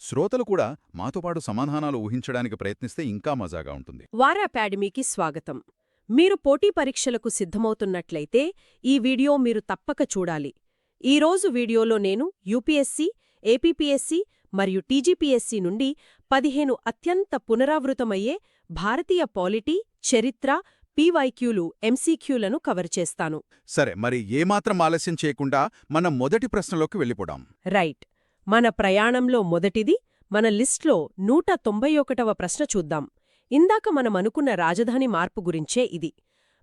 శ్రోతలు కూడా మాతో పాటు సమాధానాలు ఊహించడానికి ప్రయత్నిస్తే ఇంకా మజాగా ఉంటుంది. వారా అకాడమీకి స్వాగతం. మీరు పోటీ పరీక్షలకు సిద్ధమవుతున్నట్లయితే ఈ వీడియో మీరు తప్పక చూడాలి. ఈరోజు వీడియోలో నేను యూపీఎస్సీ, ఏపీపీఎస్సీ మరియు టీజీపీఎస్సీ నుండి 15 అత్యంత పునరావృతమయ్యే భారతీయ పాలిటీ, చరిత్ర, పీవైక్యూలు, ఎంసీక్యూలను కవర్ చేస్తాను. సరే, మరి ఏమాత్రం ఆలస్యం చేయకుండా మనం మొదటి ప్రశ్నలోకి వెళ్ళిపోదాం. రైట్. మన ప్రయాణంలో మొదటిది, మన లిస్ట్లో 191వ ప్రశ్న చూద్దాం. ఇందాక మనమనుకున్న రాజధాని మార్పు గురించే ఇది.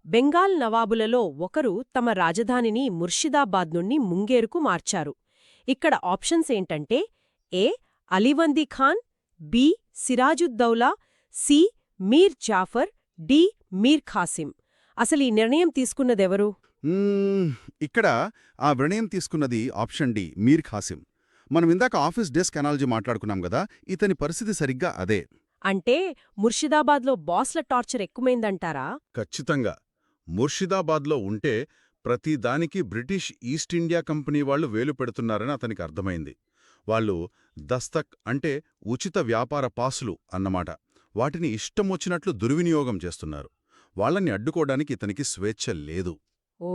బెంగాల్ నవాబులలో ఒకరు తమ రాజధానిని ముర్షిదాబాద్ నుండి ముంగేరుకు మార్చారు. ఇక్కడ ఆప్షన్స్ ఏంటంటే ఏ. అలీవందీ ఖాన్, బి. సిరాజుద్దౌలా, సి. మీర్ జాఫర్, డి. మీర్ ఖాసిం. అసలీ నిర్ణయం తీసుకున్నదెవరు? ఇక్కడ ఆ నిర్ణయం తీసుకున్నది ఆప్షన్ డి, మీర్ ఖాసిం. మనమిందాక ఆఫీస్ డెస్క్ అనాలజీ మాట్లాడుకున్నాం గదా, ఇతని పరిస్థితి సరిగ్గా అదే. అంటే ముర్షిదాబాద్లో బాస్ల టార్చర్ ఎక్కువైందంటారా? ఖచ్చితంగా. ముర్షిదాబాద్లో ఉంటే ప్రతిదానికి బ్రిటిష్ ఈస్ట్ ఇండియా కంపెనీ వాళ్లు వేలు పెడుతున్నారని అతనికి అర్థమైంది. వాళ్ళు దస్తక్ అంటే ఉచిత వ్యాపార పాసులు అన్నమాట. వాటిని ఇష్టమొచ్చినట్లు దుర్వినియోగం చేస్తున్నారు. వాళ్ళని అడ్డుకోవడానికి ఇతనికి స్వేచ్ఛ లేదు. ఓ,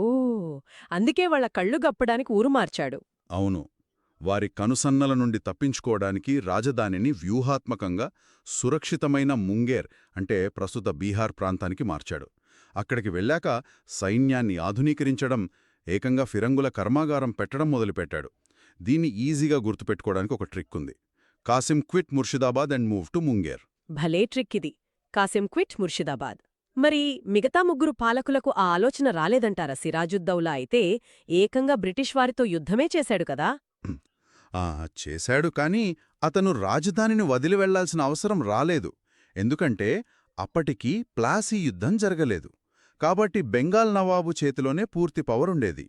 అందుకే వాళ్ళ కళ్ళు గప్పడానికి ఊరు మార్చాడు. అవును. వారి కనుసన్నల నుండి తప్పించుకోవడానికి రాజధానిని వ్యూహాత్మకంగా సురక్షితమైన ముంగేర్ అంటే ప్రస్తుత బీహార్ ప్రాంతానికి మార్చాడు. అక్కడికి వెళ్ళాక సైన్యాన్ని ఆధునీకరించడం, ఏకంగా ఫిరంగుల కర్మాగారం పెట్టడం మొదలుపెట్టాడు. దీన్ని ఈజీగా గుర్తుపెట్టుకోవడానికి ఒక ట్రిక్ ఉంది. Qasim quit Murshidabad and move to Munger. భలే ట్రిక్ ఇది. కాసిం క్విట్ ముర్షిదాబాద్. మరి మిగతా ముగ్గురు పాలకులకు ఆ ఆలోచన రాలేదంటారా? సిరాజుద్దౌలా అయితే ఏకంగా బ్రిటిష్ వారితో యుద్ధమే చేశాడు కదా. చేశాడు, కానీ అతను రాజధానిని వదిలి వెళ్లాల్సిన అవసరం రాలేదు. ఎందుకంటే అప్పటికి ప్లాసీ యుద్ధం జరగలేదు. కాబట్టి బెంగాల్ నవాబు చేతిలోనే పూర్తి పవరుండేది.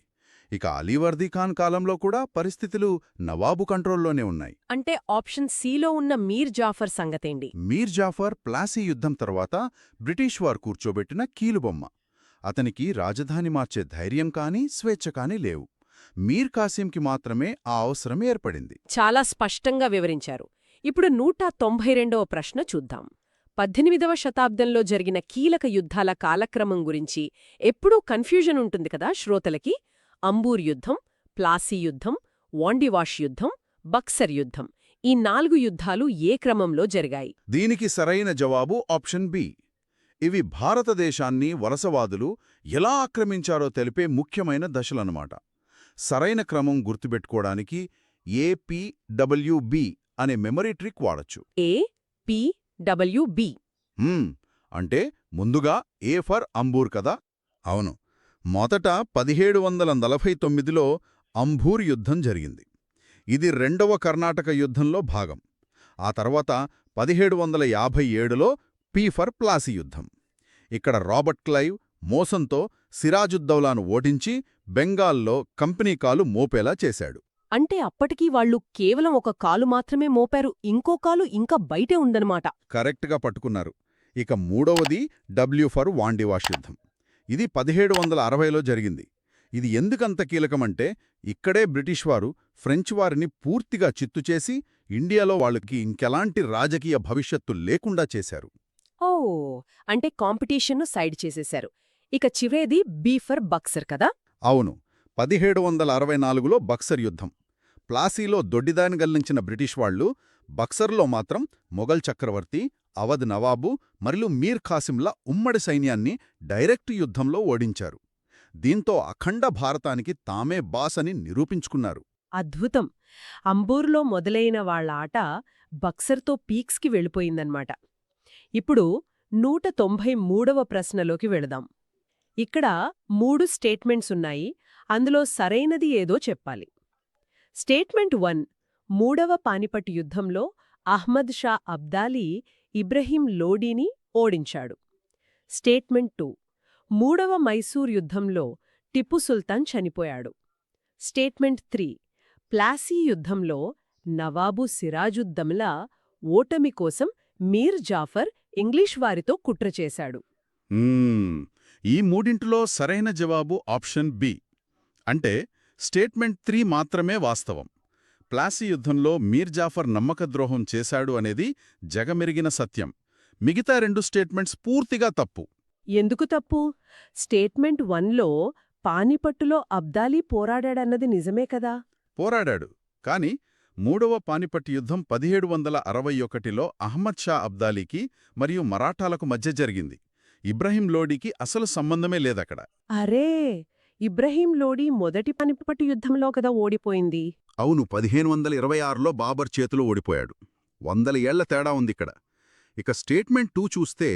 ఇక అలీవర్దీ ఖాన్ కాలంలో కూడా పరిస్థితులు నవాబు కంట్రోల్లోనే ఉన్నాయి. అంటే ఆప్షన్ సిలో ఉన్న మీర్ జాఫర్ సంగతేండి? మీర్ జాఫర్ ప్లాసీ యుద్ధం తర్వాత బ్రిటిష్ వారు కూర్చోబెట్టిన కీలుబొమ్మ. అతనికి రాజధాని మార్చే ధైర్యం కానీ స్వేచ్ఛ కానీ లేవు. మీర్ ఖాసీంకి మాత్రమే ఆ అవసరం ఏర్పడింది. చాలా స్పష్టంగా వివరించారు. ఇప్పుడు 192వ ప్రశ్న చూద్దాం. 18వ శతాబ్దంలో జరిగిన కీలక యుద్ధాల కాలక్రమం గురించి ఎప్పుడూ కన్ఫ్యూజన్ ఉంటుంది కదా శ్రోతలకి. అంబూర్ యుద్ధం, ప్లాసీ యుద్ధం, వాండివాష్ యుద్ధం, బక్సర్ యుద్ధం, ఈ 4 యుద్ధాలు ఏ క్రమంలో జరిగాయి? దీనికి సరైన జవాబు ఆప్షన్ బి. ఇవి భారతదేశాన్ని వలసవాదులు ఎలా ఆక్రమించారో తెలిపే ముఖ్యమైన దశలన్నమాట. సరైన క్రమం గుర్తుపెట్టుకోవడానికి ఏపీడబ్ల్యూబి అనే మెమరీ ట్రిక్ వాడొచ్చు. ఏపీడబ్ల్యూబి అంటే ముందుగా ఏ ఫర్ అంబూర్ కదా. అవును. మొదట 1749లో అంబూర్ యుద్ధం జరిగింది. ఇది రెండవ కర్ణాటక యుద్ధంలో భాగం. ఆ తర్వాత 1757లో పీ ఫర్ ప్లాసీ యుద్ధం. ఇక్కడ రాబర్ట్ క్లైవ్ మోసంతో సిరాజుద్దౌలాను ఓడించి బెంగాల్లో కంపెనీ కాలు మోపేలా చేశాడు. అంటే అప్పటికీ వాళ్ళు కేవలం ఒక కాలు మాత్రమే మోపారు, ఇంకో కాలు ఇంకా బయటే ఉందన్నమాట. కరెక్ట్గా పట్టుకున్నారు. ఇక మూడవది డబ్ల్యూ ఫర్ వాండివాష్ యుద్ధం. ఇది 1760లో జరిగింది. ఇది ఎందుకంత కీలకమంటే ఇక్కడే బ్రిటిష్ వారు ఫ్రెంచ్ వారిని పూర్తిగా చిత్తుచేసి ఇండియాలో వాళ్ళకి ఇంకెలాంటి రాజకీయ భవిష్యత్తు లేకుండా చేశారు. ఓ, అంటే కాంపిటీషన్ను సైడ్ చేసేశారు. ఇక చివరేది బీ ఫర్ బక్సర్ కదా. అవును. 1764లో బక్సర్ యుద్ధం. ప్లాసీలో దొడ్డిదాని గల్లించిన బ్రిటిష్ వాళ్లు బక్సర్లో మాత్రం మొఘల్ చక్రవర్తి, అవధ్ నవాబు మరియు మీర్ ఖాసింల ఉమ్మడి సైన్యాన్ని డైరెక్ట్ యుద్ధంలో ఓడించారు. దీంతో అఖండ భారతానికి తామే బాస్ అని నిరూపించుకున్నారు. అద్భుతం. అంబూర్లో మొదలైన వాళ్ల ఆట బక్సర్తో పీక్స్కి వెళ్ళిపోయిందన్నమాట. ఇప్పుడు 193వ ప్రశ్నలోకి వెళదాం. ఇక్కడ 3 స్టేట్మెంట్స్ ఉన్నాయి. అందులో సరైనది ఏదో చెప్పాలి. స్టేట్మెంట్ 1, మూడవ పానిపట్ యుద్ధంలో అహ్మద్ షా అబ్దాలీ ఇబ్రహీం లోడీని ఓడించాడు. స్టేట్మెంట్ 2, మూడవ మైసూర్ యుద్ధంలో టిప్పు సుల్తాన్ చనిపోయాడు. స్టేట్మెంట్ 3, ప్లాసీ యుద్ధంలో నవాబు సిరాజుద్దౌలా ఓటమి కోసం మీర్ జాఫర్ ఇంగ్లీష్ వారితో కుట్ర చేశాడు. ఈ మూడింటిలో సరైన జవాబు ఆప్షన్ బి. అంటే స్టేట్మెంట్ 3 మాత్రమే వాస్తవం. ప్లాసీ యుద్ధంలో మీర్ జాఫర్ నమ్మకద్రోహం చేశాడు అనేది జగమెరిగిన సత్యం. మిగతా 2 స్టేట్మెంట్స్ పూర్తిగా తప్పు. ఎందుకు తప్పు? స్టేట్మెంట్ 1లో పానిపట్టులో అబ్దాలీ పోరాడాడన్నది నిజమే కదా? పోరాడాడు, కాని 3వ పానిపట్ యుద్ధం 1761లో అహ్మద్ షా అబ్దాలీకి మరియు మరాఠాలకు మధ్య జరిగింది. ఇబ్రహీం లోడీకి అసలు సంబంధమే లేదక్కడ. అరే, ఇబ్రహీం లోడీ మొదటి పానిపట్టు యుద్ధంలో కదా ఓడిపోయింది. అవును, 1526లో బాబర్ చేతిలో ఓడిపోయాడు. 100 ఏళ్ల తేడా ఉందిక్కడ. ఇక స్టేట్మెంట్ 2 చూస్తే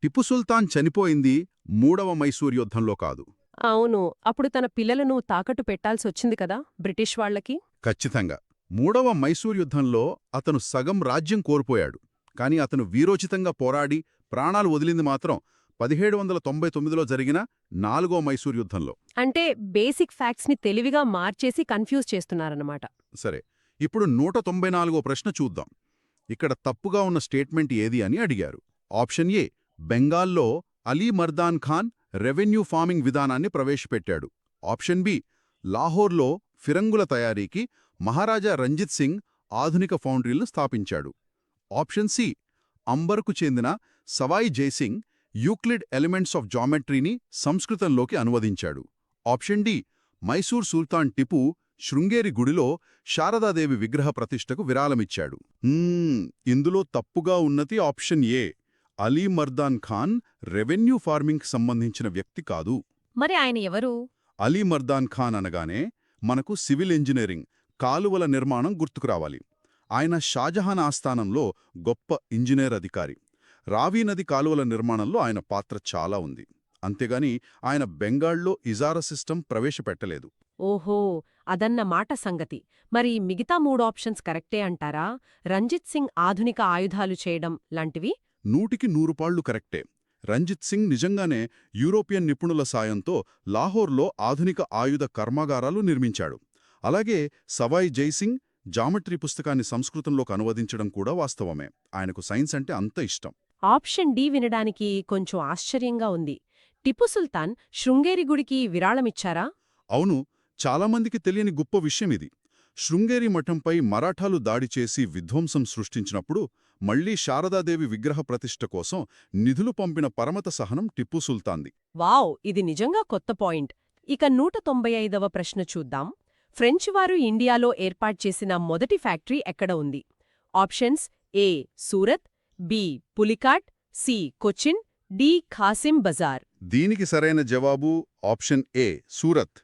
టిపు సుల్తాన్ చనిపోయింది 3వ మైసూర్ యుద్ధంలో కాదు. అవును, అప్పుడు తన పిల్లలను తాకట్టు పెట్టాల్సొచ్చింది కదా బ్రిటిష్ వాళ్లకి. ఖచ్చితంగా 3వ మైసూర్ యుద్ధంలో అతను సగం రాజ్యం కోల్పోయాడు. కాని అతను వీరోచితంగా పోరాడి ప్రాణాలు వదిలింది మాత్రం 1799లో జరిగిన 4వ మైసూర్ యుద్ధంలో. అంటే బేసిక్ ఫ్యాక్ట్స్ని తెలివిగా మార్చేసి కన్ఫ్యూజ్ చేస్తున్నారన్నమాట. సరే, ఇప్పుడు 194వ ప్రశ్న చూద్దాం. ఇక్కడ తప్పుగా ఉన్న స్టేట్మెంట్ ఏది అని అడిగారు. ఆప్షన్ ఏ, బెంగాల్లో అలీ మర్దాన్ ఖాన్ రెవెన్యూ ఫార్మింగ్ విధానాన్ని ప్రవేశపెట్టాడు. ఆప్షన్ బి, లాహోర్లో ఫిరంగుల తయారీకి మహారాజా రంజిత్ సింగ్ ఆధునిక ఫౌండ్రీలను స్థాపించాడు. ఆప్షన్ సి, అంబర్కు చెందిన Sawai Jaisingh Euclid elements of జామెట్రీని సంస్కృతంలోకి అనువదించాడు. ఆప్షన్ డి, మైసూర్ సుల్తాన్ టిపు శృంగేరి గుడిలో శారదాదేవి విగ్రహ ప్రతిష్టకు విరాళమిచ్చాడు. ఇందులో తప్పుగా ఉన్నది option A, Ali Mardan Khan revenue ఫార్మింగ్కి సంబంధించిన వ్యక్తి కాదు. మరి ఆయన ఎవరు? అలీ మర్దాన్ ఖాన్ అనగానే మనకు సివిల్ ఇంజనీరింగ్, కాలువల నిర్మాణం గుర్తుకురావాలి. ఆయన షాజహాన్ ఆస్థానంలో గొప్ప ఇంజనీర్ అధికారి. రావీ నది కాలువల నిర్మాణంలో ఆయన పాత్ర చాలా ఉంది. అంతేగాని ఆయన బెంగాల్లో ఇజారా సిస్టమ్ ప్రవేశపెట్టలేదు. ఓహో, అదన్న మాట సంగతి. మరి మిగతా 3 ఆప్షన్స్ కరెక్టే అంటారా? రంజిత్ సింగ్ ఆధునిక ఆయుధాలు చేయడం లాంటివి? 100% పాళ్లు కరెక్టే. రంజిత్ సింగ్ నిజంగానే యూరోపియన్ నిపుణుల సాయంతో లాహోర్లో ఆధునిక ఆయుధ కర్మాగారాలు నిర్మించాడు. అలాగే సవాయి జైసింగ్ జామెట్రీ పుస్తకాన్ని సంస్కృతంలోకి అనువదించడం కూడా వాస్తవమే. ఆయనకు సైన్స్ అంటే అంత ఇష్టం. ఆప్షన్ డి వినడానికి కొంచెం ఆశ్చర్యంగా ఉంది. టిపు సుల్తాన్ శృంగేరి గుడికి విరాళమిచ్చారా? అవును, చాలామందికి తెలియని గొప్ప విషయమిది. శృంగేరి మఠంపై మరాఠాలు దాడి చేసి విధ్వంసం సృష్టించినప్పుడు మళ్లీ శారదాదేవి విగ్రహ ప్రతిష్ఠ కోసం నిధులు పంపిన పరమత సహనం టిప్పు సుల్తాన్ది. వావ్, ఇది నిజంగా కొత్త పాయింట్. ఇక 195వ ప్రశ్న చూద్దాం. ఫ్రెంచ్ వారు ఇండియాలో ఏర్పాటు చేసిన మొదటి ఫ్యాక్టరీ ఎక్కడ ఉంది? Options A, Surat, B, Pulicat, C, Cochin, D, Kasim Bazar. దీనికి సరైన జవాబు ఆప్షన్ ఏ, సూరత్.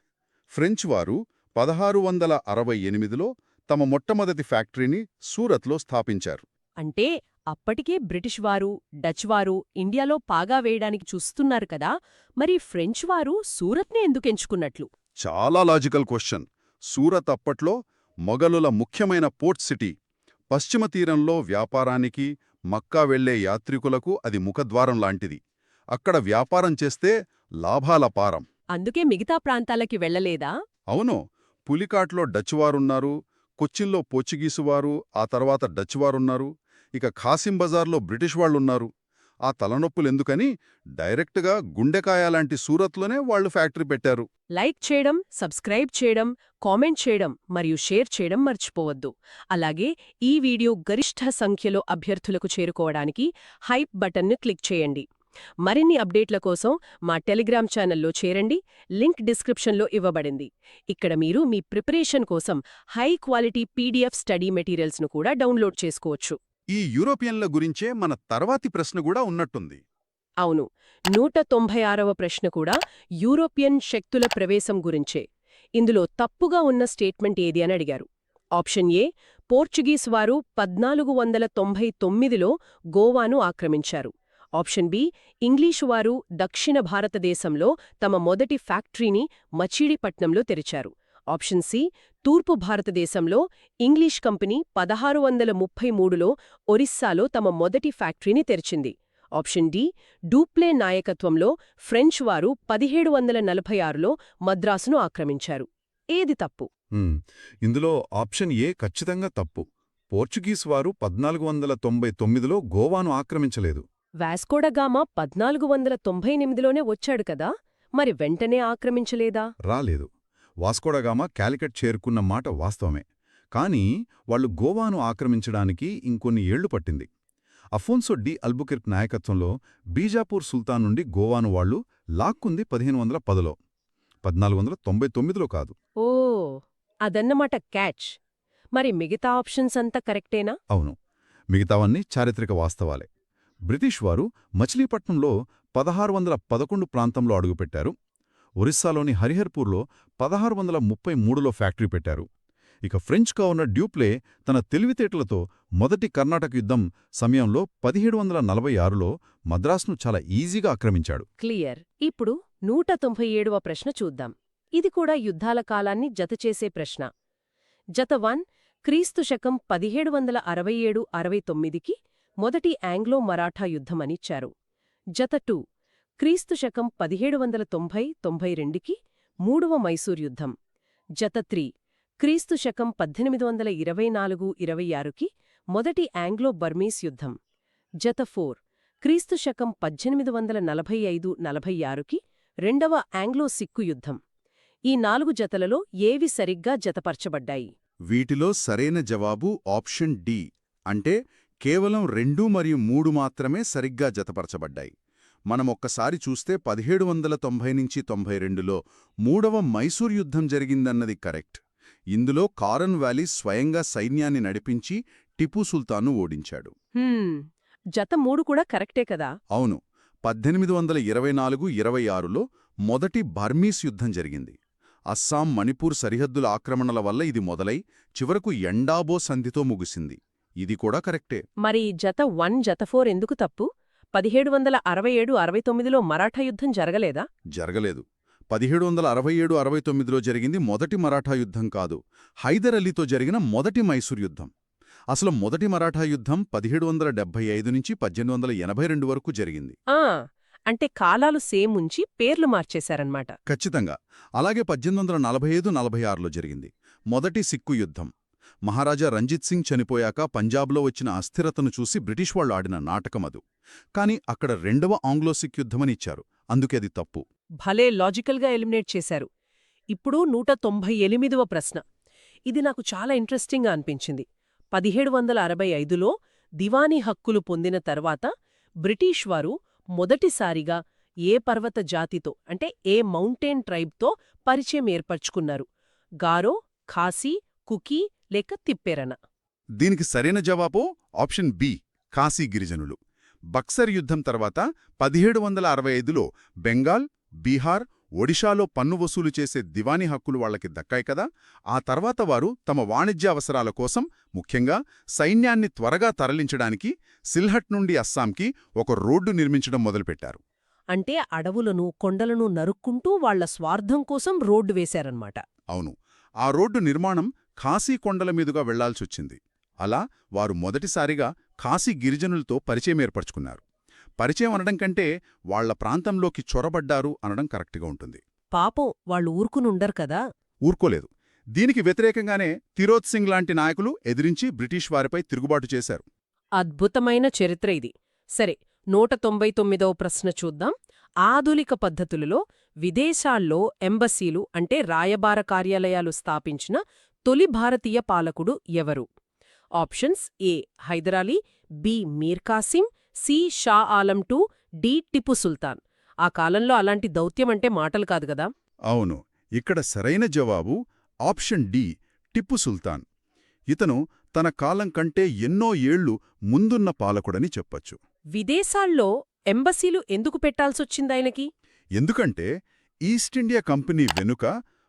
ఫ్రెంచ్ వారు 1668లో తమ మొట్టమొదటి ఫ్యాక్టరీని సూరత్లో స్థాపించారు. అంటే అప్పటికే బ్రిటిష్ వారు, డచ్ వారు ఇండియాలో పాగా వేయడానికి చూస్తున్నారు కదా. మరి ఫ్రెంచ్ వారు సూరత్నే ఎందుకెంచుకున్నట్లు? చాలా లాజికల్ క్వశ్చన్. సూరత్ అప్పట్లో మొఘలుల ముఖ్యమైన పోర్ట్ సిటీ. పశ్చిమ తీరంలో వ్యాపారానికి, మక్కా వెళ్లే యాత్రికులకు అది ముఖద్వారం లాంటిది. అక్కడ వ్యాపారం చేస్తే లాభాలపారం. అందుకే మిగతా ప్రాంతాలకి వెళ్లలేదా? అవును, పులికాట్లో డచ్వారున్నారు, కొచ్చిన్లో పోర్చుగీసువారు, ఆ తర్వాత డచ్వారున్నారు, ఇక ఖాసిం బజార్లో బ్రిటిష్ వాళ్లున్నారు. ఆ తలనొప్పులెందుకని డైరెక్ట్గా గుండెకాయలాంటి సూరత్లోనే వాళ్లు ఫ్యాక్టరీ పెట్టారు. లైక్ చేయడం, సబ్స్క్రైబ్ చేయడం, కామెంట్ చేయడం మరియు షేర్ చేయడం మర్చిపోవద్దు. అలాగే ఈ వీడియో గరిష్ఠ సంఖ్యలో అభ్యర్థులకు చేరుకోవడానికి హైప్ బటన్ను క్లిక్ చేయండి. మరిన్ని అప్డేట్ల కోసం మా టెలిగ్రామ్ ఛానల్లో చేరండి. లింక్ డిస్క్రిప్షన్లో ఇవ్వబడింది. ఇక్కడ మీరు మీ ప్రిపరేషన్ కోసం హై క్వాలిటీ పీడీఎఫ్ స్టడీ మెటీరియల్స్ను కూడా డౌన్లోడ్ చేసుకోవచ్చు. ఈ యూరోపియన్ల గురించే మన తర్వాతి ప్రశ్న కూడా ఉన్నట్టుంది. అవును, 196వ ప్రశ్న కూడా యూరోపియన్ శక్తుల ప్రవేశం గురించే. ఇందులో తప్పుగా ఉన్న స్టేట్మెంట్ ఏది అని అడిగారు. ఆప్షన్ ఏ, పోర్చుగీస్ వారు 1499లో గోవాను ఆక్రమించారు. ఆప్షన్ బి, ఇంగ్లీషు వారు దక్షిణ భారతదేశంలో తమ మొదటి ఫ్యాక్టరీని మచిలీపట్నంలో తెరిచారు. ఆప్షన్ సి, తూర్పు భారతదేశంలో ఇంగ్లీష్ కంపెనీ 1633లో ఒరిస్సాలో తమ మొదటి ఫ్యాక్టరీని తెరిచింది. ఆప్షన్ డి, డూప్లే నాయకత్వంలో ఫ్రెంచ్ వారు 1746లో మద్రాసును ఆక్రమించారు. ఏది తప్పు? ఇందులో ఆప్షన్ ఏ ఖచ్చితంగా తప్పు. పోర్చుగీస్ వారు 1499లో గోవాను ఆక్రమించలేదు. వాస్కోడగామా 1498లోనే వచ్చాడు కదా, మరి వెంటనే ఆక్రమించలేదా? రాలేదు. వాస్కోడగామా కాలికట్ చేరుకున్న మాట వాస్తవమే. కానీ వాళ్ళు గోవాను ఆక్రమించడానికి ఇంకొన్ని ఏళ్లు పట్టింది. అఫోన్సో డి అల్బుకెర్క్ నాయకత్వంలో బీజాపూర్ సుల్తాన్ నుండి గోవాను వాళ్లు లాక్కుంది 1510లో, 1499లో కాదు. ఓ అదన్నమాట క్యాచ్. మరి మిగతా ఆప్షన్స్ అంతా కరెక్టేనా? అవును, మిగతావన్నీ చారిత్రక వాస్తవాలే. బ్రిటిష్ వారు మచిలీపట్నంలో 1611 ప్రాంతంలో అడుగుపెట్టారు. ఒరిస్సాలోని హరిహర్పూర్లో 1633లో ఫ్యాక్టరీ పెట్టారు. ఇక ఫ్రెంచ్ గవర్నర్ డ్యూప్లే తన తెలివితేటలతో మొదటి కర్ణాటక యుద్ధం సమయంలో 1746లో మద్రాసును చాలా ఈజీగా ఆక్రమించాడు. క్లియర్. ఇప్పుడు 197వ ప్రశ్న చూద్దాం. ఇది కూడా యుద్ధాల కాలాన్ని జతచేసే ప్రశ్న. జత 1 క్రీస్తు శకం 1767–69కి మొదటి ఆంగ్లో మరాఠా యుద్ధమనిచ్చారు. జత 2 క్రీస్తు శకం 1790–92కి మూడవ మైసూర్ యుద్ధం. జత 3 క్రీస్తు శకం 1824–26కి మొదటి ఆంగ్లో బర్మీస్ యుద్ధం. జత 4 క్రీస్తు శకం 1845–46కి రెండవ ఆంగ్లో సిక్కు యుద్ధం. ఈ 4 జతలలో ఏవి సరిగ్గా జతపర్చబడ్డాయి? వీటిలో సరైన జవాబు ఆప్షన్ డి, అంటే కేవలం 2 మరియు 3 మాత్రమే సరిగ్గా జతపరచబడ్డాయి. మనమొక్కసారి చూస్తే 1790–92లో మూడవ మైసూర్ యుద్ధం జరిగిందన్నది కరెక్ట్. ఇందులో కారన్ వ్యాలీ స్వయంగా సైన్యాన్ని నడిపించి టిపు సుల్తాన్ను ఓడించాడు. జత 3 కూడా కరెక్టే కదా? అవును, 1824–26లో మొదటి బర్మీస్ యుద్ధం జరిగింది. అస్సాం, మణిపూర్ సరిహద్దుల ఆక్రమణల వల్ల ఇది మొదలై చివరకు ఎండాబో సంధితో ముగిసింది. ఇది కూడా కరెక్టే. మరి జత 1 జత 4 ఎందుకు తప్పు? 1767–69లో మరాఠా యుద్ధం జరగలేదా? జరగలేదు. 1767–69లో జరిగింది మొదటి మరాఠా యుద్ధం కాదు, హైదర్ అలీతో జరిగిన మొదటి మైసూర్ యుద్ధం. అసలు మొదటి మరాఠా యుద్ధం 1775 నుంచి 1882 వరకు జరిగింది. అంటే కాలాలు సేమ్ ఉంచి పేర్లు మార్చేశారన్నమాట. ఖచ్చితంగా. అలాగే 1845–46లో జరిగింది మొదటి సిక్కు యుద్ధం. మహారాజా రంజిత్ సింగ్ చనిపోయాక పంజాబ్లో వచ్చిన అస్థిరతను చూసి బ్రిటిష్ వాళ్లు ఆడిన నాటకమదు. కాని అక్కడ రెండవ ఆంగ్లో సిక్ యుద్ధమని ఇచ్చారు, అందుకే అది తప్పు. భలే లాజికల్గా ఎలిమినేట్ చేశారు. ఇప్పుడు 198వ ప్రశ్న. ఇది నాకు చాలా ఇంట్రెస్టింగ్గా అనిపించింది. 1765లో దివానీ హక్కులు పొందిన తర్వాత బ్రిటిష్ వారు మొదటిసారిగా ఏ పర్వత జాతితో, అంటే ఏ మౌంటైన్ ట్రైబ్తో పరిచయం ఏర్పరచుకున్నారు? గారో, ఖాసీ, కుకీ లేక తిప్పెరన? దీనికి సరైన జవాబు ఆప్షన్ బి, ఖాసీ గిరిజనులు. బక్సర్ యుద్ధం తర్వాత 1765లో బెంగాల్, బీహార్, ఒడిషాలో పన్ను వసూలు చేసే దివానీ హక్కులు వాళ్లకి దక్కాయి కదా. ఆ తర్వాత వారు తమ వాణిజ్య అవసరాల కోసం, ముఖ్యంగా సైన్యాన్ని త్వరగా తరలించడానికి సిల్హట్ నుండి అస్సాంకి ఒక రోడ్డు నిర్మించడం మొదలుపెట్టారు. అంటే అడవులను, కొండలను నరుక్కుంటూ వాళ్ల స్వార్థం కోసం రోడ్డు వేశారన్నమాట. అవును, ఆ రోడ్డు నిర్మాణం ఖాసీ కొండల మీదుగా వెళ్లాల్సొచ్చింది. అలా వారు మొదటిసారిగా ఖాసీ గిరిజనులతో పరిచయం ఏర్పరచుకున్నారు. పరిచయం అనడం కంటే వాళ్ల ప్రాంతంలోకి చొరబడ్డారు అనడం కరెక్ట్గా ఉంటుంది. పాపం వాళ్ళు ఊరుకునుండరు కదా. ఊరుకోలేదు. దీనికి వ్యతిరేకంగానే తిరోత్ సింగ్ లాంటి నాయకులు ఎదిరించి బ్రిటిష్ వారిపై తిరుగుబాటు చేశారు. అద్భుతమైన చరిత్ర ఇది. సరే, 199వ ప్రశ్న చూద్దాం. ఆధునిక పద్ధతులలో విదేశాల్లో ఎంబసీలు అంటే రాయబార కార్యాలయాలు స్థాపించిన తొలి భారతీయ పాలకుడు ఎవరు? Options: A Hyderali, B Mir Qasim, C Shah Alam II, D Tipu Sultan. ఆ కాలంలో అలాంటి దౌత్యమంటే మాటలు కాదు గదా. అవును, ఇక్కడ సరైన జవాబు ఆప్షన్ డి, టిప్పు సుల్తాన్. ఇతను తన కాలం కంటే ఎన్నో ఏళ్లు ముందున్న పాలకుడని చెప్పొచ్చు. విదేశాల్లో ఎంబసీలు ఎందుకు పెట్టాల్సొచ్చిందాయనకి? ఎందుకంటే ఈస్టిండియా కంపెనీ వెనుక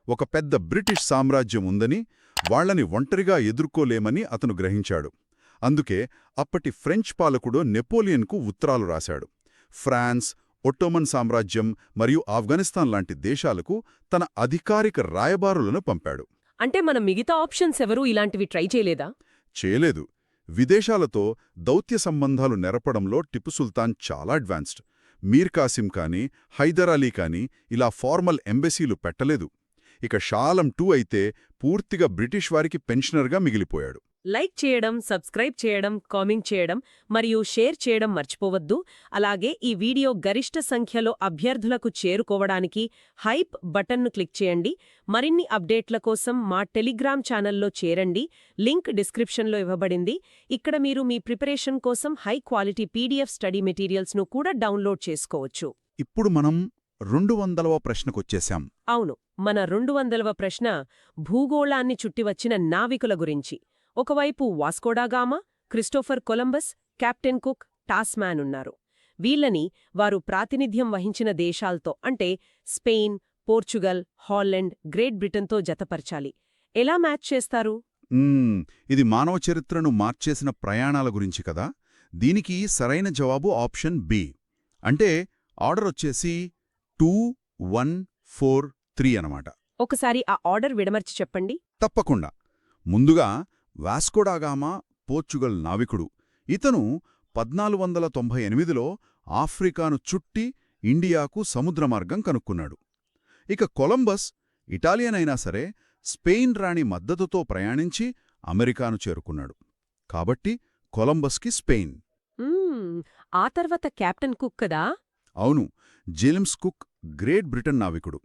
ఒక పెద్ద బ్రిటిష్ సామ్రాజ్యం ఉందని, వాళ్లని ఒంటరిగా ఎదుర్కోలేమని అతను గ్రహించాడు. అందుకే అప్పటి ఫ్రెంచ్ పాలకుడు నెపోలియన్కు ఉత్తరాలు రాశాడు. ఫ్రాన్స్, ఒట్టోమన్ సామ్రాజ్యం మరియు ఆఫ్ఘనిస్తాన్ లాంటి దేశాలకు తన అధికారిక రాయబారులను పంపాడు. అంటే మన మిగతా ఆప్షన్స్ ఎవరూ ఇలాంటివి ట్రై చేయలేదా? చేయలేదు. విదేశాలతో దౌత్య సంబంధాలు నెరపడంలో టిపు సుల్తాన్ చాలా అడ్వాన్స్డ్. మీర్ కాసిం కానీ, హైదర్ అలీ కానీ ఇలా ఫార్మల్ ఎంబసీలు పెట్టలేదు. ఇక షా ఆలం II అయితే పూర్తిగా బ్రిటిష్ వారికి పెన్షనర్గా మిగిలిపోయాడు. లైక్ చేయడం, సబ్స్క్రైబ్ చేయడం, కామెంట్ చేయడం మరియు షేర్ చేయడం మర్చిపోవద్దు. అలాగే ఈ వీడియో గరిష్ట సంఖ్యలో అభ్యర్థులకు చేరుకోవడానికి హైప్ బటన్ను క్లిక్ చేయండి. మరిన్ని అప్డేట్ల కోసం మా టెలిగ్రామ్ ఛానల్లో చేరండి. లింక్ డిస్క్రిప్షన్లో ఇవ్వబడింది. ఇక్కడ మీరు మీ ప్రిపరేషన్ కోసం హై క్వాలిటీ పీడీఎఫ్ స్టడీ మెటీరియల్స్ను కూడా డౌన్లోడ్ చేసుకోవచ్చు. ఇప్పుడు మనం 200వ ప్రశ్నకొచ్చేశాం. అవును, మన 200వ ప్రశ్న భూగోళాన్ని చుట్టివచ్చిన నావికుల గురించి. ఒకవైపు వాస్కోడాగామా, క్రిస్టోఫర్ కొలంబస్, కెప్టెన్ కుక్, టాస్మాన్ ఉన్నారు. వీళ్ళని వారు ప్రాతినిధ్యం వహించిన దేశాల్తో అంటే స్పెయిన్, పోర్చుగల్, హాలండ్, గ్రేట్ బ్రిటన్తో జతపర్చాలి. ఎలా మ్యాచ్ చేస్తారు? ఇది మానవ చరిత్రను మార్చేసిన ప్రయాణాల గురించి కదా. దీనికి సరైన జవాబు ఆప్షన్ బి. అంటే ఆర్డర్ వచ్చేసి 2, 1, 4, 3 అనమాట. ఒకసారి ఆ ఆర్డర్ విడమర్చి చెప్పండి. తప్పకుండా. ముందుగా వాస్కోడాగామా పోర్చుగల్ నావికుడు. ఇతను 1498లో ఆఫ్రికాను చుట్టి ఇండియాకు సముద్రమార్గం కనుక్కున్నాడు. ఇక కొలంబస్ ఇటాలియన్ అయినా సరే స్పెయిన్ రాణి మద్దతుతో ప్రయాణించి అమెరికాను చేరుకున్నాడు. కాబట్టి కొలంబస్కి స్పెయిన్. ఆ తర్వాత కెప్టెన్ కుక్ కదా? అవును, జేమ్స్ కుక్ గ్రేట్ బ్రిటన్ నావికుడు.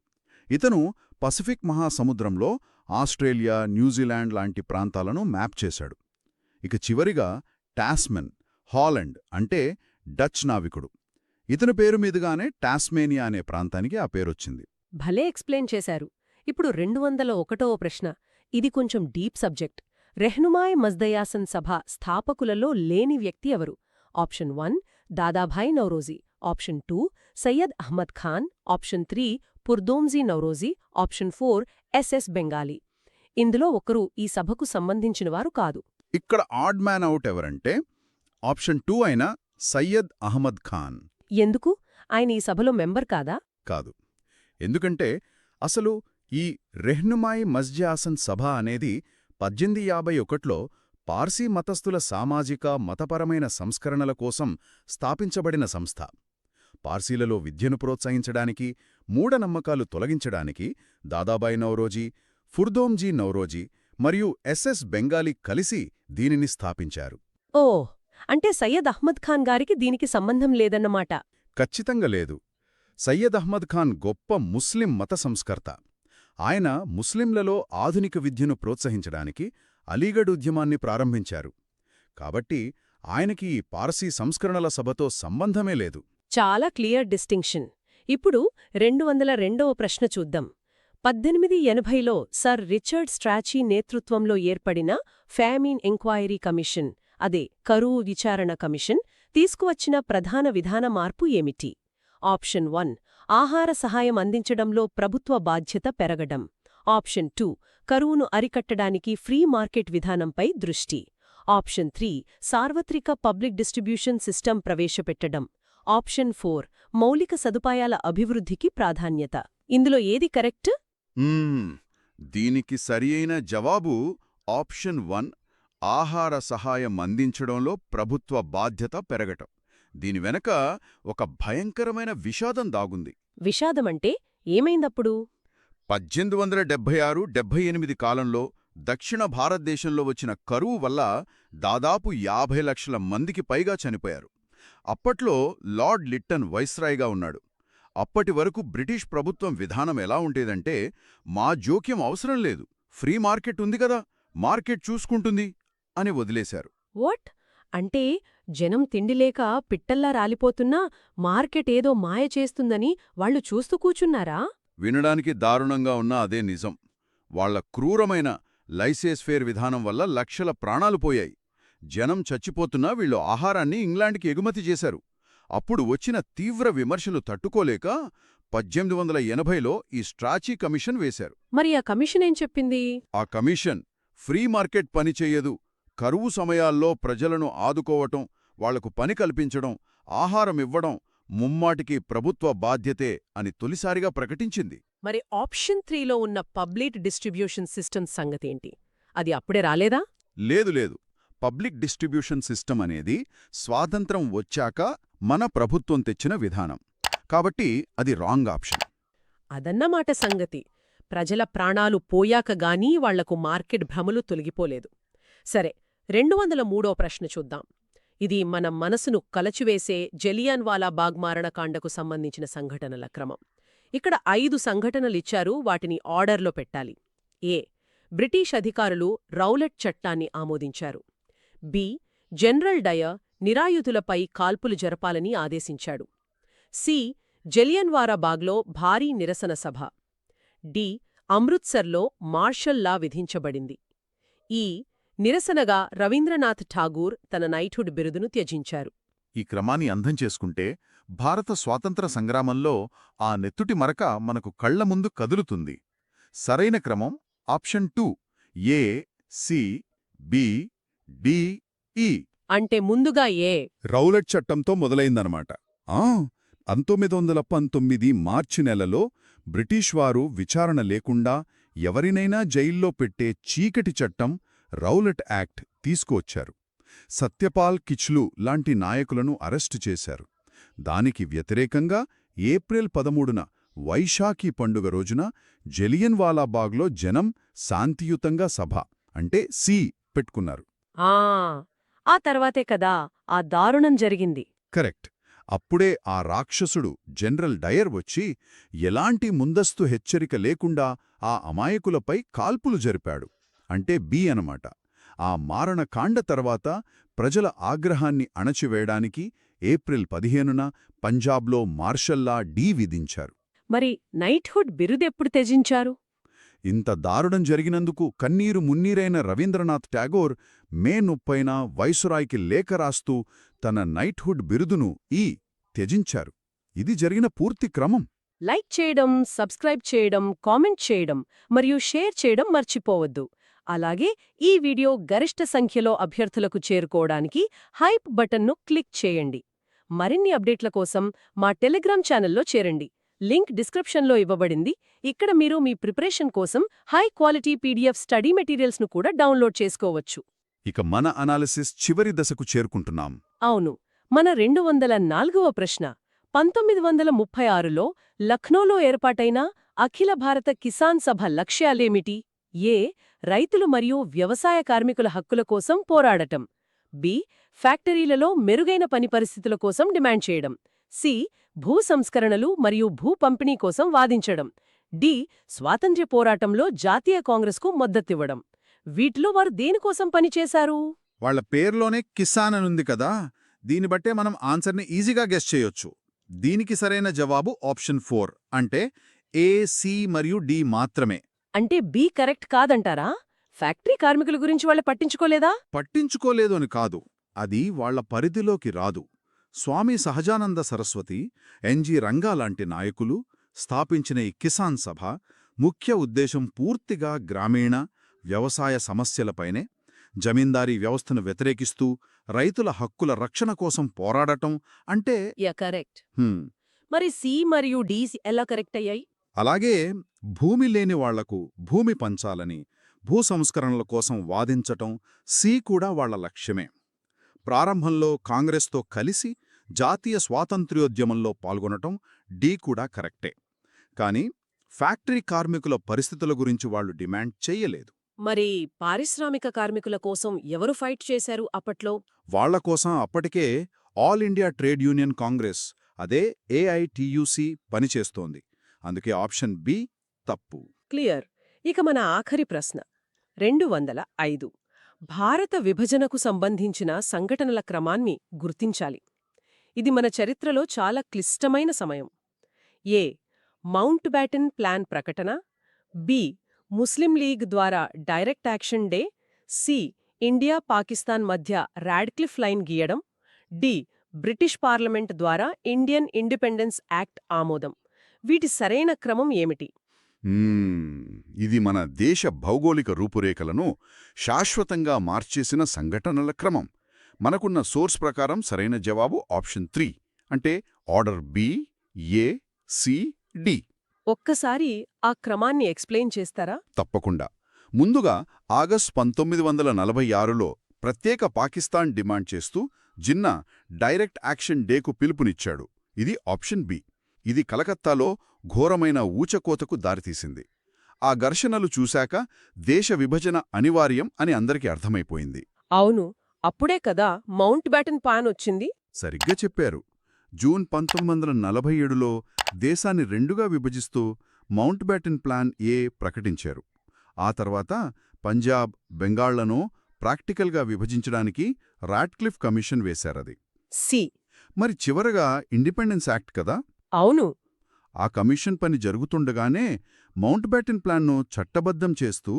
ఇతను పసిఫిక్ మహాసముద్రంలో ఆస్ట్రేలియా, న్యూజిలాండ్ లాంటి ప్రాంతాలను మ్యాప్ చేశాడు. ఇక చివరిగా టాస్మెన్, హాలండ్ అంటే డచ్ నావికుడు. ఇతని పేరు మీదుగానే టాస్మేనియా అనే ప్రాంతానికి ఆ పేరొచ్చింది. భలే ఎక్స్ప్లెయిన్ చేశారు. ఇప్పుడు 201వ ప్రశ్న. ఇది కొంచెం డీప్ సబ్జెక్ట్. రెహ్నుమాయ్ మజ్దయాసన్ సభ స్థాపకులలో లేని వ్యక్తి ఎవరు? Option 1 Dadabhai Naoroji, option 2 Syed Ahmed Khan, option 3 పుర్దోమ్జీ నౌరోజీ, ఆప్షన్ 4 ఎస్ఎస్ బెంగాలీ. ఇందులో ఒకరు ఈ సభకు సంబంధించినవారు కాదు. ఇక్కడ ఆడ్ మ్యాన్ అవుట్ ఎవరంటే ఆప్షన్ 2 అయిన సయ్యద్ అహ్మద్ ఖాన్. ఎందుకు? ఆయన ఈ సభలో మెంబర్ కాదా? కాదు. ఎందుకంటే అసలు ఈ రెహ్నుమాయ్ మజ్జాసన్ సభ అనేది 1851లో పార్సీ మతస్థుల సామాజిక, మతపరమైన సంస్కరణల కోసం స్థాపించబడిన సంస్థ. పార్సీలలో విద్యను ప్రోత్సహించడానికి, మూఢనమ్మకాలు తొలగించడానికి దాదాబాయి నౌరోజీ, ఫుర్దోమ్జీ నౌరోజీ మరియు ఎస్ఎస్ బెంగాలీ కలిసి దీనిని స్థాపించారు. ఓహ్, అంటే సయ్యద్ అహ్మద్ ఖాన్ గారికి దీనికి సంబంధం లేదన్నమాట. ఖచ్చితంగా లేదు. సయ్యద్ అహ్మద్ ఖాన్ గొప్ప ముస్లిం మత సంస్కర్త. ఆయన ముస్లింలలో ఆధునిక విద్యను ప్రోత్సహించడానికి అలీగఢ్ ఉద్యమాన్ని ప్రారంభించారు. కాబట్టి ఆయనకి ఈ పార్సీ సంస్కరణల సభతో సంబంధమే లేదు. చాలా క్లియర్ డిస్టింక్షన్. ఇప్పుడు 202వ ప్రశ్న చూద్దాం. 1880లో సర్ రిచర్డ్ స్ట్రాచీ నేతృత్వంలో ఏర్పడిన ఫ్యామిన్ ఎంక్వైరీ కమిషన్, అదే కరువు విచారణ కమిషన్, తీసుకువచ్చిన ప్రధాన విధాన మార్పు ఏమిటి? ఆప్షన్ 1 ఆహార సహాయం అందించడంలో ప్రభుత్వ బాధ్యత పెరగడం, ఆప్షన్ 2 కరువును అరికట్టడానికి ఫ్రీ మార్కెట్ విధానంపై దృష్టి, ఆప్షన్ 3 సార్వత్రిక పబ్లిక్ డిస్ట్రిబ్యూషన్ సిస్టమ్ ప్రవేశపెట్టడం, ఆప్షన్ 4 మౌలిక సదుపాయాల అభివృద్ధికి ప్రాధాన్యత. ఇందులో ఏది కరెక్ట్? దీనికి సరియైన జవాబు ఆప్షన్ 1 ఆహార సహాయం అందించడంలో ప్రభుత్వ బాధ్యత పెరగటం. దీని వెనక ఒక భయంకరమైన విషాదం దాగుంది. విషాదమంటే ఏమైందప్పుడు? 1876-78 కాలంలో దక్షిణ భారతదేశంలో వచ్చిన కరువు వల్ల దాదాపు 50 లక్షల మందికి పైగా చనిపోయారు. అప్పట్లో లార్డ్ లిట్టన్ వైస్రాయ్గా ఉన్నాడు. అప్పటి వరకు బ్రిటిష్ ప్రభుత్వం విధానం ఎలా ఉండేదంటే, మా జోక్యం అవసరం లేదు, ఫ్రీ మార్కెట్ ఉంది కదా, మార్కెట్ చూసుకుంటుంది అని వదిలేశారు. వాట్? అంటే జనం తిండిలేక పిట్టల్లా రాలిపోతున్నా మార్కెట్ ఏదో మాయ చేస్తుందని వాళ్లు చూస్తూ కూచున్నారా? వినడానికి దారుణంగా ఉన్నా అదే నిజం. వాళ్ల క్రూరమైన లైసేస్ఫేర్ విధానం వల్ల లక్షల ప్రాణాలు పోయాయి. జనం చచ్చిపోతున్నా వీళ్ళు ఆహారాన్ని ఇంగ్లాండ్కి ఎగుమతి చేశారు. అప్పుడు వచ్చిన తీవ్ర విమర్శలు తట్టుకోలేక 1880లో ఈ స్ట్రాచీ కమిషన్ వేశారు. మరి ఆ కమిషన్ ఏం చెప్పింది? ఆ కమిషన్ ఫ్రీ మార్కెట్ పనిచేయదు, కరువు సమయాల్లో ప్రజలను ఆదుకోవటం, వాళ్లకు పని కల్పించడం, ఆహారం ఇవ్వడం ముమ్మాటికి ప్రభుత్వ బాధ్యతే అని తొలిసారిగా ప్రకటించింది. మరి ఆప్షన్ 3లో ఉన్న పబ్లిక్ డిస్ట్రిబ్యూషన్ సిస్టమ్ సంగతేంటి? అది అప్పుడే రాలేదా? లేదు. పబ్లిక్ డిస్ట్రిబ్యూషన్ సిస్టమ్ అనేది స్వాతంత్రం వచ్చాక మన ప్రభుత్వం తెచ్చిన విధానం. కాబట్టి అది రాంగ్ ఆప్షన్. అదన్నమాట సంగతి. ప్రజల ప్రాణాలు పోయాక గానీ వాళ్లకు మార్కెట్ భ్రమలు తొలగిపోలేదు. సరే, 203వ ప్రశ్న చూద్దాం. ఇది మన మనసును కలచివేసే జలియన్వాలా బాగ్ మారణకాండకు సంబంధించిన సంఘటనల క్రమం. ఇక్కడ 5 సంఘటనలిచ్చారు, వాటిని ఆర్డర్లో పెట్టాలి. ఏ. బ్రిటిష్ అధికారులు రౌలట్ చట్టాన్ని ఆమోదించారు. బి. జనరల్ డయర్ నిరాయుధులపై కాల్పులు జరపాలని ఆదేశించాడు. సి. జలియన్వాలా బాగ్లో భారీ నిరసన సభ. డి. అమృత్సర్లో మార్షల్ లా విధించబడింది. ఈ. నిరసనగా రవీంద్రనాథ్ ఠాగూర్ తన నైట్హుడ్ బిరుదును త్యజించారు. ఈ క్రమాన్ని అర్థం చేసుకుంటే భారత స్వాతంత్ర సంగ్రామంలో ఆ నెత్తుటి మరక మనకు కళ్ల ముందు కదులుతుంది. సరైన క్రమం ఆప్షన్ 2 ఏ, సి, బి, డి, ఈ. అంటే ముందుగా ఏ. రౌలట్ చట్టంతో మొదలైందనమాట. 1919 మార్చి నెలలో బ్రిటిష్ వారు విచారణ లేకుండా ఎవరినైనా జైల్లో పెట్టే చీకటి చట్టం రౌలట్ యాక్ట్ తీసుకువచ్చారు. సత్యపాల్ కిచ్లు లాంటి నాయకులను అరెస్టు చేశారు. దానికి వ్యతిరేకంగా ఏప్రిల్ 13న వైశాఖి పండుగ రోజున జలియన్వాలా బాగ్లో జనం శాంతియుతంగా సభ అంటే సి పెట్టుకున్నారు. ఆ తర్వాతే కదా ఆ దారుణం జరిగింది. కరెక్ట్. అప్పుడే ఆ రాక్షసుడు జనరల్ డయర్ వచ్చి ఎలాంటి ముందస్తు హెచ్చరిక లేకుండా ఆ అమాయకులపై కాల్పులు జరిపాడు. అంటే బి అనమాట. ఆ మారణకాండ తర్వాత ప్రజల ఆగ్రహాన్ని అణచివేయడానికి ఏప్రిల్ 15న పంజాబ్లో మార్షల్లా డి విధించారు. మరి నైట్హుడ్ బిరుదెప్పుడు త్యజించారు? ఇంత దారుణం జరిగినందుకు కన్నీరు మున్నీరైన రవీంద్రనాథ్ ఠాగూర్ మే 30న వైస్రాయ్కి లేఖ రాస్తూ తన నైట్హుడ్ బిరుదును త్యజించారు. ఇది జరిగిన పూర్తి క్రమం. లైక్ చేయడం, సబ్స్క్రైబ్ చేయడం, కామెంట్ చేయడం మరియు షేర్ చేయడం మర్చిపోవద్దు. అలాగే ఈ వీడియో గరిష్ట సంఖ్యలో అభ్యర్థులకు చేరుకోవడానికి హైప్ బటన్ను క్లిక్ చేయండి. మరిన్ని అప్డేట్ల కోసం మా టెలిగ్రామ్ ఛానల్లో చేరండి. లింక్ డిస్క్రిప్షన్లో ఇవ్వబడింది. ఇక్కడ మీరు మీ ప్రిపరేషన్ కోసం హై క్వాలిటీ పీడీఎఫ్ స్టడీ మెటీరియల్స్ను కూడా డౌన్లోడ్ చేసుకోవచ్చు. ఇక మన అనాలిసిస్ చివరి దశకు చేరుకుంటున్నాం. అవును, మన 204వ ప్రశ్న. 1936లో లక్నోలో ఏర్పాటైన అఖిల భారత కిసాన్ సభ లక్ష్యాలేమిటి? ఏ. రైతులు మరియు వ్యవసాయ కార్మికుల హక్కుల కోసం పోరాడటం. బి. ఫ్యాక్టరీలలో మెరుగైన పని పరిస్థితుల కోసం డిమాండ్ చేయడం. సి. భూ సంస్కరణలు మరియు భూ పంపిణీ కోసం వాదించడం. డి. స్వాతంత్ర్య పోరాటంలో జాతీయ కాంగ్రెస్కు మద్దతివ్వడం. వీటిలో వారు దేనికోసం పనిచేశారు? వాళ్ల పేర్లోనే కిసాన్ అనుంది కదా, దీన్ని బట్టే మనం ఆన్సర్ని ఈజీగా గెస్ చేయొచ్చు. దీనికి సరైన జవాబు ఆప్షన్ 4 అంటే ఏ, సి మరియు డి మాత్రమే. అంటే బి కరెక్ట్ కాదంటారా? ఫ్యాక్టరీ కార్మికుల గురించి వాళ్ళు పట్టించుకోలేదా? పట్టించుకోలేదు అని కాదు, అది వాళ్ల పరిధిలోకి రాదు. స్వామి సహజానంద సరస్వతి, ఎన్జి రంగా లాంటి నాయకులు స్థాపించిన ఈ కిసాన్ సభ ముఖ్య ఉద్దేశం పూర్తిగా గ్రామీణ వ్యవసాయ సమస్యలపైనే. జమీందారీ వ్యవస్థను వ్యతిరేకిస్తూ రైతుల హక్కుల రక్షణ కోసం పోరాడటం అంటే కరెక్ట్. మరి సి మరియు డి ఎలా కరెక్ట్ అయ్యాయి? అలాగే భూమి లేని వాళ్లకు భూమి పంచాలని, భూ సంస్కరణల కోసం వాదించటం సి కూడా వాళ్ల లక్ష్యమే. ప్రారంభంలో కాంగ్రెస్తో కలిసి జాతీయ స్వాతంత్ర్యోద్యమంలో పాల్గొనటం డి కూడా కరెక్టే. కాని ఫ్యాక్టరీ కార్మికుల పరిస్థితుల గురించి వాళ్లు డిమాండ్ చెయ్యలేదు. మరి పారిశ్రామిక కార్మికుల కోసం ఎవరు ఫైట్ చేశారు అప్పట్లో? వాళ్ల కోసం అప్పటికే all India trade union Congress, అదే ఏఐటియుసి పనిచేస్తోంది. అందుకే ఆప్షన్ బి తప్పు. క్లియర్. ఇక మన ఆఖరి ప్రశ్న 205. భారత విభజనకు సంబంధించిన సంఘటనల క్రమాన్ని గుర్తించాలి. ఇది మన చరిత్రలో చాలా క్లిష్టమైన సమయం. ఏ. మౌంట్ బ్యాటన్ ప్లాన్ ప్రకటన. బి. ముస్లిం లీగ్ ద్వారా direct action day. C. India Pakistan మధ్య రాడ్క్లిఫ్ లైన్ గీయడం. డి. బ్రిటిష్ పార్లమెంట్ ద్వారా ఇండియన్ ఇండిపెండెన్స్ యాక్ట్ ఆమోదం. వీటి సరైన క్రమం ఏమిటి? ఇది మన దేశ భౌగోళిక రూపురేఖలను శాశ్వతంగా మార్చేసిన సంఘటనల క్రమం. మనకున్న సోర్స్ ప్రకారం సరైన జవాబు ఆప్షన్ 3 అంటే ఆర్డర్ బి, ఏ, సి, డి. ఒక్కసారి ఆ క్రమాన్ని ఎక్స్ప్లెయిన్ చేస్తారా? తప్పకుండా. ముందుగా ఆగస్టు 1946లో ప్రత్యేక పాకిస్తాన్ డిమాండ్ చేస్తూ జిన్నా డైరెక్ట్ యాక్షన్ డేకు పిలుపునిచ్చాడు. ఇది ఆప్షన్ బి. ఇది కలకత్తాలో ఘోరమైన ఊచకోతకు దారితీసింది. ఆ ఘర్షణలు చూశాక దేశ విభజన అనివార్యం అని అందరికీ అర్థమైపోయింది. అవును, అప్పుడే కదా మౌంట్ బ్యాటన్ ప్లాన్ వచ్చింది. సరిగ్గా చెప్పారు. జూన్ 1947లో దేశాన్ని రెండుగా విభజిస్తూ మౌంట్ బ్యాటన్ ప్లాన్ ఏ ప్రకటించారు. ఆ తర్వాత పంజాబ్, బెంగాళ్లను ప్రాక్టికల్గా విభజించడానికి రాడ్క్లిఫ్ కమిషన్ వేశారది. సి. మరి చివరగా ఇండిపెండెన్స్ యాక్ట్ కదా. అవును. ఆ కమిషన్ పని జరుగుతుండగానే మౌంట్ బ్యాటన్ ప్లాన్ను చట్టబద్ధం చేస్తూ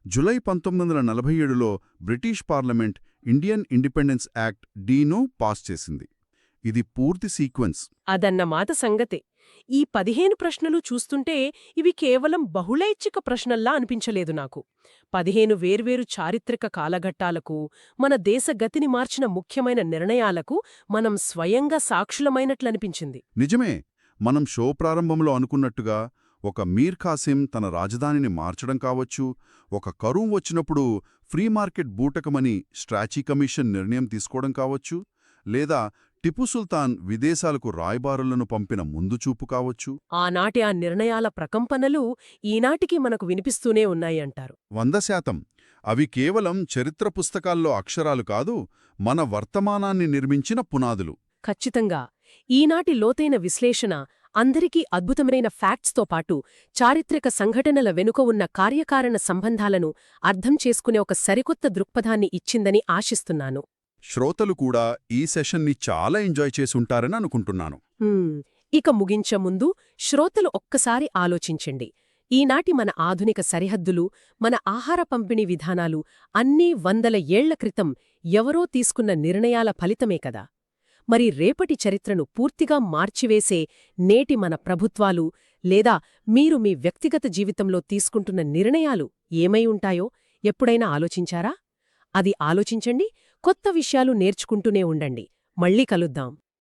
జులై 1947లో British parliament Indian independence act డీను పాస్ చేసింది. ఇది పూర్తి సీక్వెన్స్. అదన్నమాట సంగతే. ఈ 15 ప్రశ్నలు చూస్తుంటే ఇవి కేవలం బహుళైచ్ఛిక ప్రశ్నల్లా అనిపించలేదు నాకు. 15 వేర్వేరు చారిత్రక కాలఘట్టాలకు, మన దేశ గతిని మార్చిన ముఖ్యమైన నిర్ణయాలకు మనం స్వయంగా సాక్షులమైనట్లనిపించింది. నిజమే. మనం షో ప్రారంభంలో అనుకున్నట్టుగా ఒక మీర్ ఖాసిం తన రాజధానిని మార్చడం కావచ్చు, ఒక కరువు వచ్చినప్పుడు ఫ్రీ మార్కెట్ బూటకమని స్ట్రాచీ కమిషన్ నిర్ణయం తీసుకోవడం కావచ్చు, లేదా టిపు సుల్తాన్ విదేశాలకు రాయబారులను పంపిన ముందుచూపు కావచ్చు. ఆనాటి ఆ నిర్ణయాల ప్రకంపనలు ఈనాటికి మనకు వినిపిస్తూనే ఉన్నాయంటారు. 100%. అవి కేవలం చరిత్ర పుస్తకాల్లో అక్షరాలు కాదు, మన వర్తమానాన్ని నిర్మించిన పునాదులు. ఖచ్చితంగా. ఈనాటి లోతైన విశ్లేషణ అందరికీ అద్భుతమైన ఫ్యాక్ట్స్తో పాటు చారిత్రక సంఘటనల వెనుక ఉన్న కార్యకారణ సంబంధాలను అర్థం చేసుకునే ఒక సరికొత్త దృక్పథాన్ని ఇచ్చిందని ఆశిస్తున్నాను. శ్రోతలు కూడా ఈ సెషన్ని చాలా ఎంజాయ్ చేసుంటారని అనుకుంటున్నాను. ఇక ముగించే ముందు శ్రోతలు ఒక్కసారి ఆలోచించండి. ఈనాటి మన ఆధునిక సరిహద్దులు, మన ఆహార పంపిణీ విధానాలు అన్నీ వందల ఏళ్ల క్రితం ఎవరో తీసుకున్న నిర్ణయాల ఫలితమే కదా. మరి రేపటి చరిత్రను పూర్తిగా మార్చివేసే నేటి మన ప్రభుత్వాలు లేదా మీరు మీ వ్యక్తిగత జీవితంలో తీసుకుంటున్న నిర్ణయాలు ఏమై ఉంటాయో ఎప్పుడైనా ఆలోచించారా? అది ఆలోచించండి, కొత్త విషయాలు నేర్చుకుంటూనే ఉండండి. మళ్ళీ కలుద్దాం.